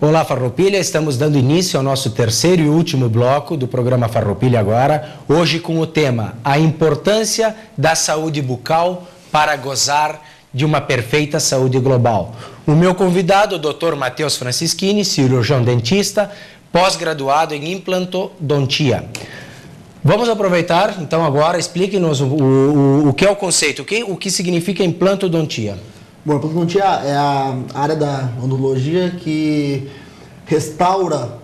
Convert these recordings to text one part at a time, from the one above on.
Olá, Farroupilha, estamos dando início ao nosso terceiro e último bloco do programa Farroupilha Agora, hoje com o tema A Importância da Saúde Bucal para gozar de uma perfeita saúde global. O meu convidado, o Dr. Matheus Francischini, cirurgião dentista, pós-graduado em implantodontia. Vamos aproveitar, então, agora, explique-nos o que é o conceito, o que significa implantodontia. Bom, a implantodontia é a área da odontologia que restaura,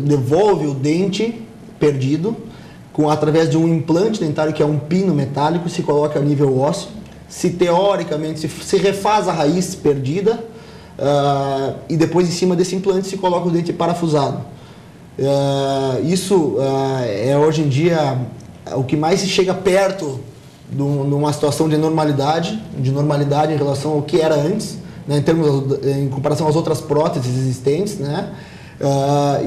devolve o dente perdido através de um implante dentário, que é um pino metálico, se coloca a nível ósseo, teoricamente se refaz a raiz perdida e depois em cima desse implante se coloca o dente parafusado. Isso é hoje em dia o que mais se chega perto de uma situação de normalidade em relação ao que era antes, né, em comparação às outras próteses existentes, né?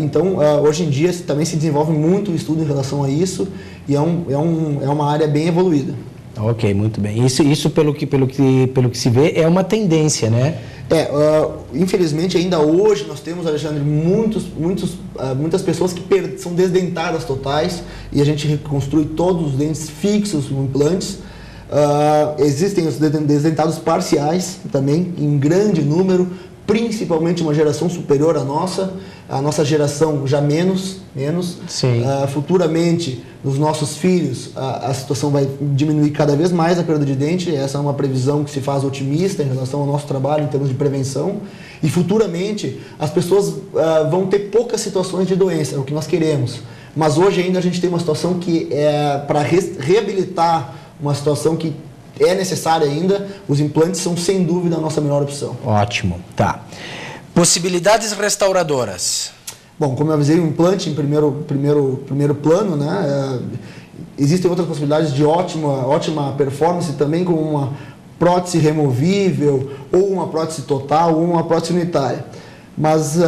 Então, hoje em dia também se desenvolve muito estudo em relação a isso e é uma área bem evoluída. Ok, muito bem. Isso pelo que se vê, é uma tendência, né? Infelizmente, ainda hoje nós temos, Alexandre, muitas pessoas que são desdentadas totais e a gente reconstrui todos os dentes fixos com implantes. Existem os desdentados parciais também, em grande número, principalmente uma geração superior à nossa. A nossa geração já menos. Futuramente, nos nossos filhos, a situação vai diminuir cada vez mais a perda de dente. Essa é uma previsão que se faz otimista em relação ao nosso trabalho em termos de prevenção. E futuramente, as pessoas vão ter poucas situações de doença, é o que nós queremos. Mas hoje ainda a gente tem uma situação que para reabilitar uma situação que é necessária ainda, os implantes são sem dúvida a nossa melhor opção. Ótimo, tá. Possibilidades restauradoras. Bom, como eu avisei, o implante em primeiro plano, né? Existem outras possibilidades de ótima performance também, como uma prótese removível, ou uma prótese total, ou uma prótese unitária. Mas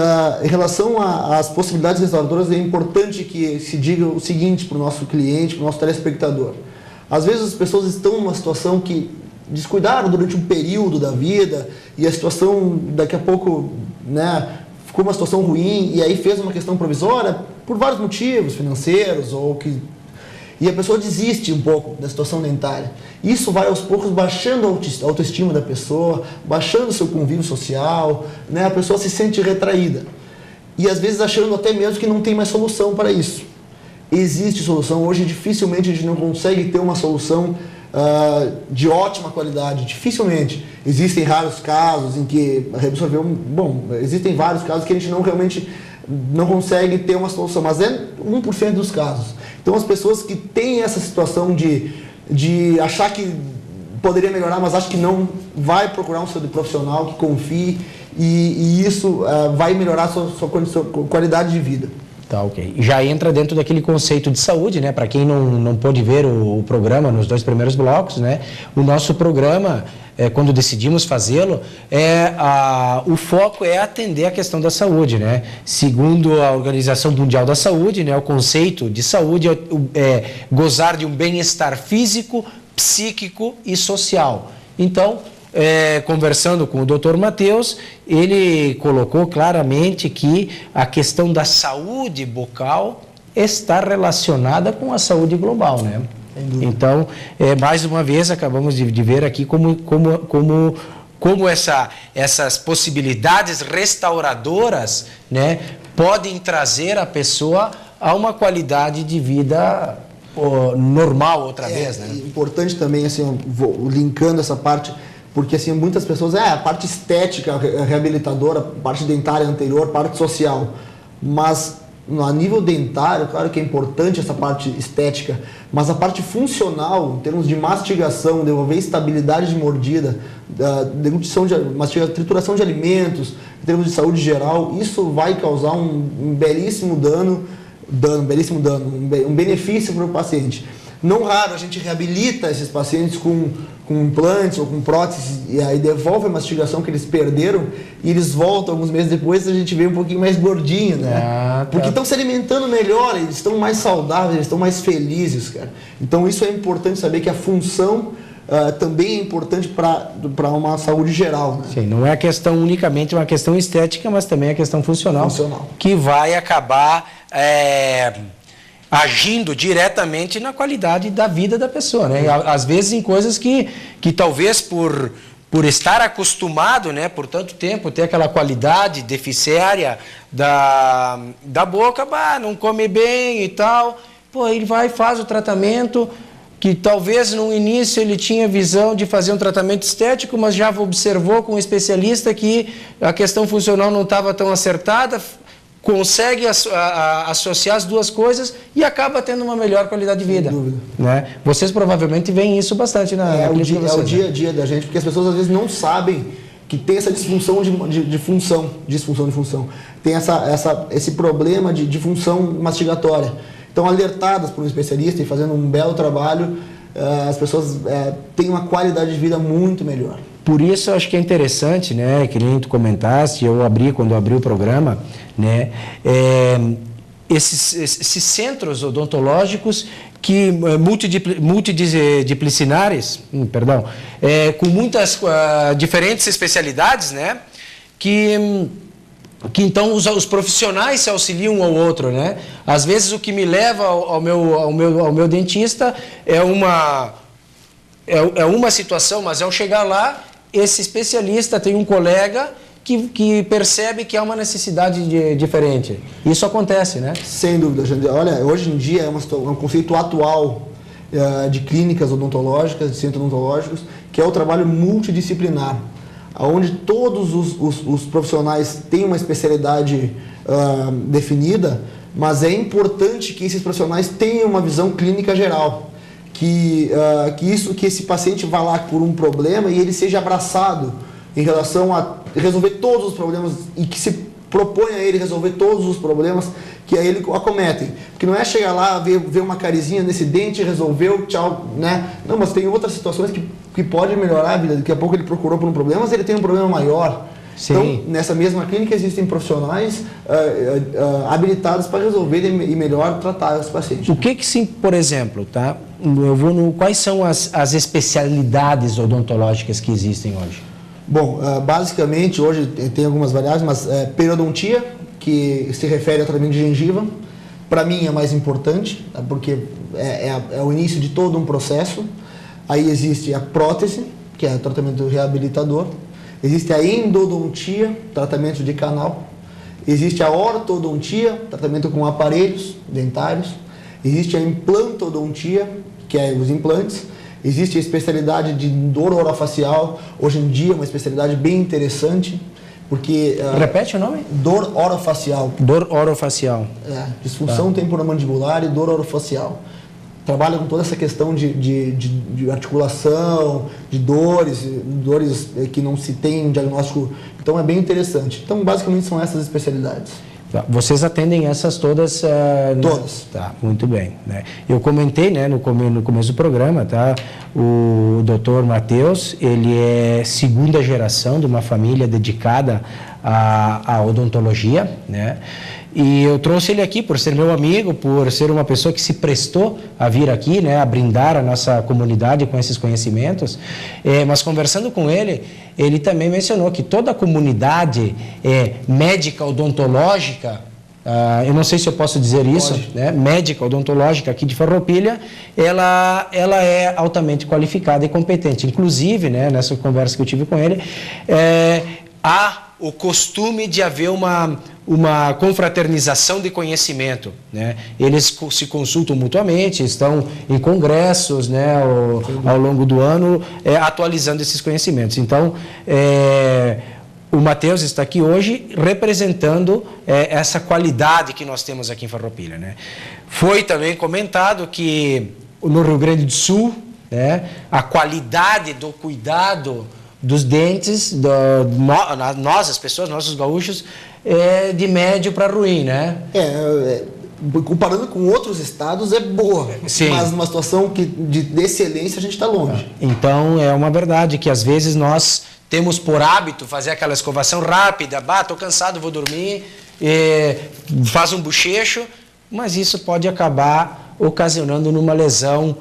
em relação às possibilidades restauradoras, é importante que se diga o seguinte para o nosso cliente, para o nosso telespectador. Às vezes as pessoas estão numa situação que descuidaram durante um período da vida e a situação daqui a pouco, né, ficou uma situação ruim e aí fez uma questão provisória por vários motivos financeiros e a pessoa desiste um pouco da situação dentária. Isso vai aos poucos baixando a autoestima da pessoa, baixando o seu convívio social, né, a pessoa se sente retraída e às vezes achando até mesmo que não tem mais solução para isso. Existe solução, hoje dificilmente a gente não consegue ter uma solução de ótima qualidade, dificilmente. Existem raros casos em que reabsorveu, existem vários casos que a gente realmente não consegue ter uma solução, mas é 1% dos casos. Então as pessoas que têm essa situação de achar que poderia melhorar, mas acho que não, vai procurar um profissional que confie e isso vai melhorar a sua qualidade de vida. Tá, ok. Já entra dentro daquele conceito de saúde, né? Para quem não pôde ver o programa nos 2 primeiros blocos, né? O nosso programa, quando decidimos fazê-lo, o foco é atender a questão da saúde, né? Segundo a Organização Mundial da Saúde, né? O conceito de saúde é gozar de um bem-estar físico, psíquico e social. Então, conversando com o Dr. Matheus, ele colocou claramente que a questão da saúde bucal está relacionada com a saúde global, né? Então, mais uma vez, acabamos de ver aqui como essas possibilidades restauradoras, né, podem trazer a pessoa a uma qualidade de vida normal outra vez, né? É importante também, assim, linkando essa parte, porque assim, muitas pessoas, a parte estética, reabilitadora, parte dentária anterior, parte social, mas a nível dentário, claro que é importante essa parte estética, mas a parte funcional, em termos de mastigação, devolver estabilidade de mordida, deglutição trituração de alimentos, em termos de saúde geral, isso vai causar um belíssimo um benefício para o paciente. Não raro a gente reabilita esses pacientes com implantes ou com próteses e aí devolve a mastigação que eles perderam e eles voltam alguns meses depois, a gente vê um pouquinho mais gordinho, né? Tá. Porque estão se alimentando melhor, eles estão mais saudáveis, eles estão mais felizes, cara. Então isso é importante saber que a função também é importante para uma saúde geral. Né? Sim, não é a questão unicamente uma questão estética, mas também a questão funcional. Que vai acabar agindo diretamente na qualidade da vida da pessoa, né? Às vezes em coisas que talvez por estar acostumado, né, por tanto tempo, ter aquela qualidade deficiária da boca, não come bem e tal, ele vai e faz o tratamento, que talvez no início ele tinha visão de fazer um tratamento estético, mas já observou com um especialista que a questão funcional não estava tão acertada, consegue associar as duas coisas e acaba tendo uma melhor qualidade de vida. Sem dúvida. Né? Vocês provavelmente veem isso bastante na clínica de vocês. É o dia a dia da gente, porque as pessoas às vezes não sabem que tem essa disfunção de função. Tem esse problema de função mastigatória. Então, alertadas por um especialista e fazendo um belo trabalho, as pessoas têm uma qualidade de vida muito melhor. Por isso, eu acho que é interessante, né, que nem tu comentaste, quando eu abri o programa, né, esses centros odontológicos que multidisciplinares, com muitas diferentes especialidades, né, que então os profissionais se auxiliam um ao outro, né? Às vezes o que me leva ao meu dentista é uma situação, mas ao chegar lá, esse especialista tem um colega que percebe que há uma necessidade diferente. Isso acontece, né? Sem dúvida, Jandir. Olha, hoje em dia é um conceito atual de clínicas odontológicas, de centros odontológicos, que é o trabalho multidisciplinar, onde todos os profissionais têm uma especialidade definida, mas é importante que esses profissionais tenham uma visão clínica geral, que esse paciente vá lá por um problema e ele seja abraçado em relação a resolver todos os problemas e que se propõe a ele resolver todos os problemas que a ele acometem. Porque não é chegar lá, ver uma carizinha nesse dente, resolveu, tchau, né? Não, mas tem outras situações que pode melhorar a vida. Daqui a pouco ele procurou por um problema, mas ele tem um problema maior. Sim. Então, nessa mesma clínica existem profissionais habilitados para resolver e melhor tratar os pacientes. O que sim, por exemplo, tá? Quais são as especialidades odontológicas que existem hoje? Bom, basicamente hoje tem algumas variáveis, mas periodontia, que se refere ao tratamento de gengiva, para mim é mais importante, porque é o início de todo um processo. Aí existe a prótese, que é o tratamento reabilitador. Existe a endodontia, tratamento de canal. Existe a ortodontia, tratamento com aparelhos dentários. Existe a implantodontia, que é os implantes. Existe a especialidade de dor orofacial, hoje em dia é uma especialidade bem interessante, porque... Repete o nome? Dor orofacial. Dor orofacial. Disfunção temporomandibular e dor orofacial. Trabalha com toda essa questão de articulação, de dores que não se tem diagnóstico. Então é bem interessante. Então basicamente são essas especialidades. Vocês atendem essas todas? Todas. Tá, muito bem. Né? Eu comentei, né, no começo do programa, tá? O Dr. Matheus, ele é segunda geração de uma família dedicada à odontologia, né? E eu trouxe ele aqui por ser meu amigo, por ser uma pessoa que se prestou a vir aqui, né, a brindar a nossa comunidade com esses conhecimentos. Mas conversando com ele, ele também mencionou que toda a comunidade médica odontológica, eu não sei se eu posso dizer isso, né, médica odontológica aqui de Farroupilha, ela é altamente qualificada e competente. Inclusive, né, nessa conversa que eu tive com ele, há o costume de haver uma confraternização de conhecimento, né? Eles se consultam mutuamente, estão em congressos, né, ao longo do ano, atualizando esses conhecimentos. Então, o Matheus está aqui hoje representando essa qualidade que nós temos aqui em Farroupilha, né? Foi também comentado que no Rio Grande do Sul, né, a qualidade do cuidado dos dentes, nós, as pessoas, nossos gaúchos, de médio para ruim, né? Comparando com outros estados é boa, sim, mas numa situação de excelência a gente está longe. Então é uma verdade que às vezes nós temos por hábito fazer aquela escovação rápida, estou cansado, vou dormir, faz um bochecho, mas isso pode acabar ocasionando numa lesão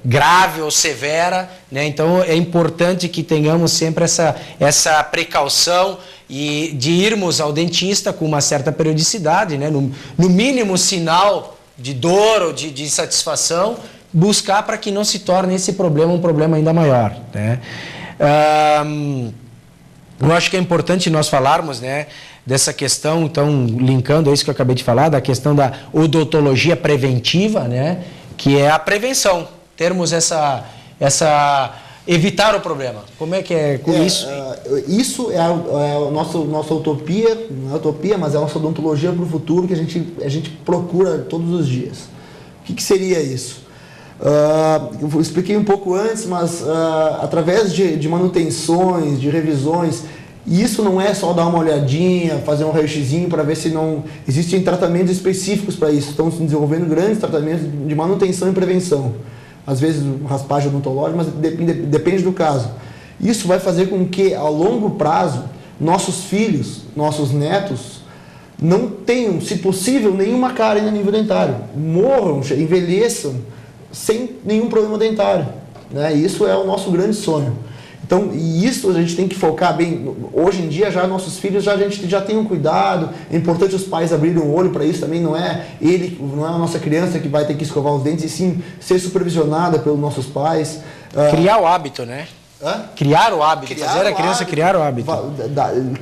grave ou severa, né? Então é importante que tenhamos sempre essa precaução e de irmos ao dentista com uma certa periodicidade, né? No mínimo sinal de dor ou de insatisfação, buscar para que não se torne esse problema um problema ainda maior, né? Eu acho que é importante nós falarmos, né, dessa questão, então, linkando a isso que eu acabei de falar, da questão da odontologia preventiva, né, que é a prevenção, termos evitar o problema. Como é que é com isso? Isso é a nossa utopia, não é utopia, mas é a nossa odontologia para o futuro que a gente procura todos os dias. O que seria isso? Eu expliquei um pouco antes, mas através de manutenções, de revisões, e isso não é só dar uma olhadinha, fazer um raio-xzinho para ver se não... Existem tratamentos específicos para isso, estão se desenvolvendo grandes tratamentos de manutenção e prevenção. Às vezes raspagem odontológica, mas depende do caso. Isso vai fazer com que, ao longo prazo, nossos filhos, nossos netos, não tenham, se possível, nenhuma cárie a nível dentário. Morram, envelheçam, sem nenhum problema dentário, né? Isso é o nosso grande sonho. Então, e isso a gente tem que focar bem. Hoje em dia, já nossos filhos, a gente já tem um cuidado. É importante os pais abrirem o olho para isso também. Não é a nossa criança que vai ter que escovar os dentes, e sim ser supervisionada pelos nossos pais. Criar o hábito, né? Criar o hábito, fazer a criança criar o hábito.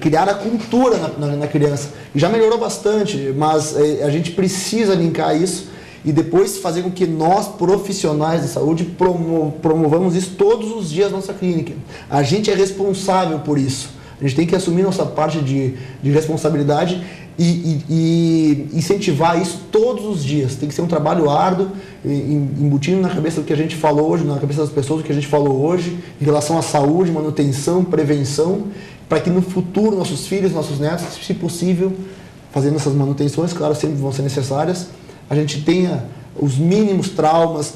Criar a cultura na criança. Já melhorou bastante, mas a gente precisa linkar isso e depois fazer com que nós, profissionais de saúde, promovamos isso todos os dias na nossa clínica. A gente é responsável por isso. A gente tem que assumir nossa parte de responsabilidade e incentivar isso todos os dias. Tem que ser um trabalho árduo, embutindo na cabeça do que a gente falou hoje, na cabeça das pessoas do que a gente falou hoje, em relação à saúde, manutenção, prevenção, para que no futuro nossos filhos, nossos netos, se possível, fazendo essas manutenções, claro, sempre vão ser necessárias, a gente tenha os mínimos traumas,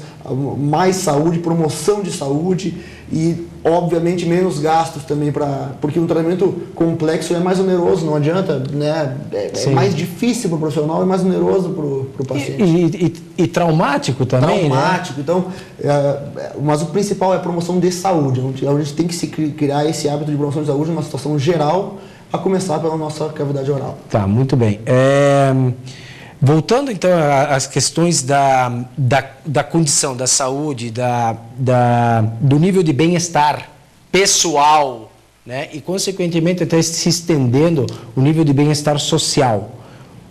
mais saúde, promoção de saúde e, obviamente, menos gastos também, porque um tratamento complexo é mais oneroso, não adianta, né? É mais difícil para o profissional e mais oneroso para o paciente. E traumático também, traumático, né? Então, mas o principal é a promoção de saúde. A gente tem que criar esse hábito de promoção de saúde numa situação geral, a começar pela nossa cavidade oral. Tá, muito bem. Voltando então às questões da condição, da saúde, do nível de bem-estar pessoal, né? E consequentemente até se estendendo o nível de bem-estar social.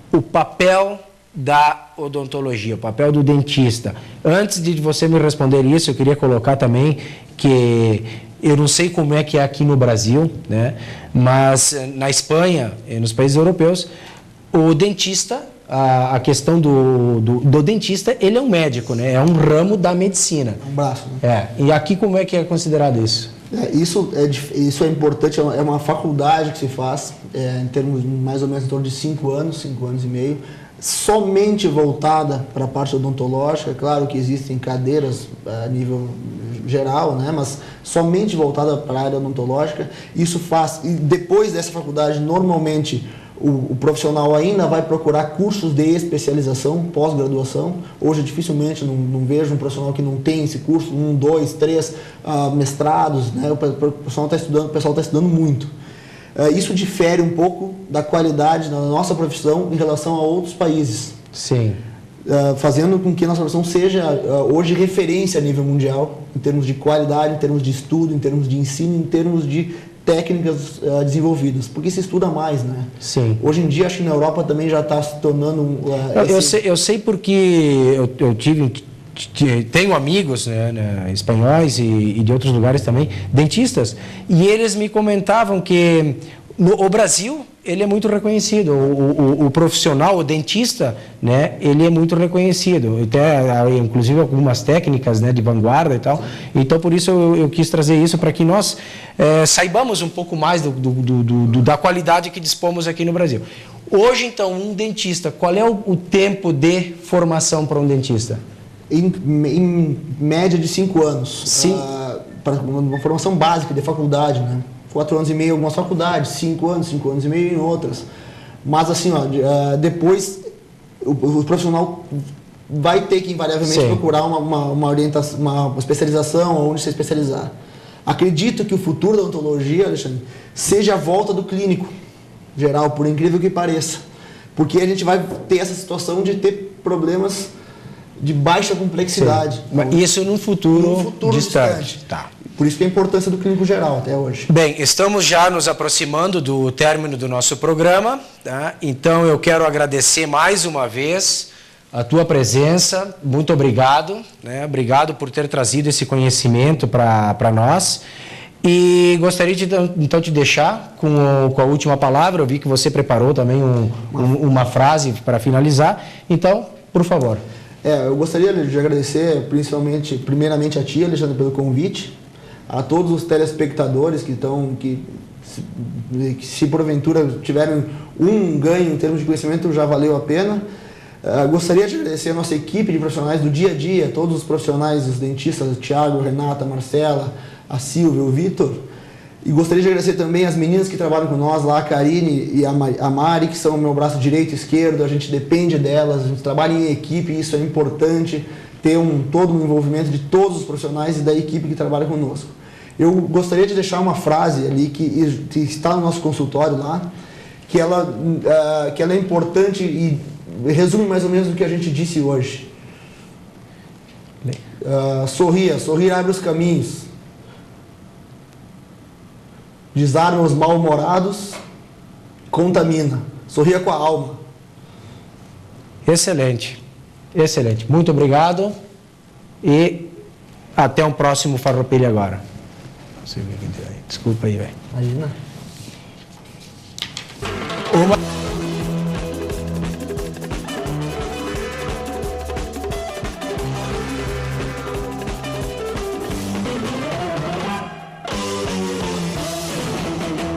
O papel da odontologia, o papel do dentista. Antes de você me responder isso, eu queria colocar também que eu não sei como é que é aqui no Brasil, né? Mas na Espanha e nos países europeus, o dentista... A questão do dentista, ele é um médico, né? É um ramo da medicina. É um braço, né? E aqui como é que é considerado isso? Isso é importante, é uma faculdade que se faz, em termos mais ou menos em torno de 5 anos e meio, somente voltada para a parte odontológica. É claro que existem cadeiras a nível geral, né? Mas somente voltada para a área odontológica. Isso faz, e depois dessa faculdade, normalmente, o profissional ainda vai procurar cursos de especialização, pós-graduação. Hoje, dificilmente, não vejo um profissional que não tem esse curso, 1, 2, 3 mestrados, né? O pessoal está estudando muito. Isso difere um pouco da qualidade da nossa profissão em relação a outros países. Sim. Fazendo com que a nossa profissão seja hoje referência a nível mundial, em termos de qualidade, em termos de estudo, em termos de ensino, em termos de técnicas desenvolvidas, porque se estuda mais, né? Sim. Hoje em dia, acho que na Europa também já está se tornando... Eu sei porque eu tenho amigos, né, espanhóis e de outros lugares também, dentistas, e eles me comentavam que o Brasil, ele é muito reconhecido, o profissional, o dentista, né, ele é muito reconhecido, até inclusive algumas técnicas, né, de vanguarda e tal. Então por isso eu quis trazer isso para que nós saibamos um pouco mais da qualidade que dispomos aqui no Brasil. Hoje então, um dentista, qual é o tempo de formação para um dentista? Em média de 5 anos. Sim. Para uma formação básica de faculdade, né? 4 anos e meio em algumas faculdades, 5 anos e meio em outras. Mas assim, depois o profissional vai ter que invariavelmente Sim. procurar uma orientação, uma especialização onde se especializar. Acredito que o futuro da odontologia, Alexandre, seja a volta do clínico geral, por incrível que pareça. Porque a gente vai ter essa situação de ter problemas de baixa complexidade. Mas isso no futuro distante. Tá. Por isso que a importância do clínico geral até hoje. Bem, estamos já nos aproximando do término do nosso programa, tá? Então eu quero agradecer mais uma vez a tua presença, muito obrigado, né? Obrigado por ter trazido esse conhecimento para nós. E gostaria de então te deixar com a última palavra. Eu vi que você preparou também uma frase para finalizar. Então, por favor. Eu gostaria de agradecer primeiramente a ti, Alexandre, pelo convite, a todos os telespectadores que se porventura tiverem um ganho em termos de conhecimento, já valeu a pena. Gostaria de agradecer a nossa equipe de profissionais do dia a dia, todos os profissionais, os dentistas, o Thiago, a Renata, a Marcela, a Silvia, o Vitor. E gostaria de agradecer também as meninas que trabalham com nós lá, a Karine e a Mari, que são o meu braço direito e esquerdo. A gente depende delas, a gente trabalha em equipe, e isso é importante, ter todo um envolvimento de todos os profissionais e da equipe que trabalha conosco. Eu gostaria de deixar uma frase ali que está no nosso consultório lá, que ela é importante e resume mais ou menos o que a gente disse hoje. Sorrir abre os caminhos. Desarma os mal-humorados, contamina. Sorria com a alma. Excelente, excelente. Muito obrigado e até um próximo Farroupilha agora. Desculpa aí, velho. Imagina. Uma...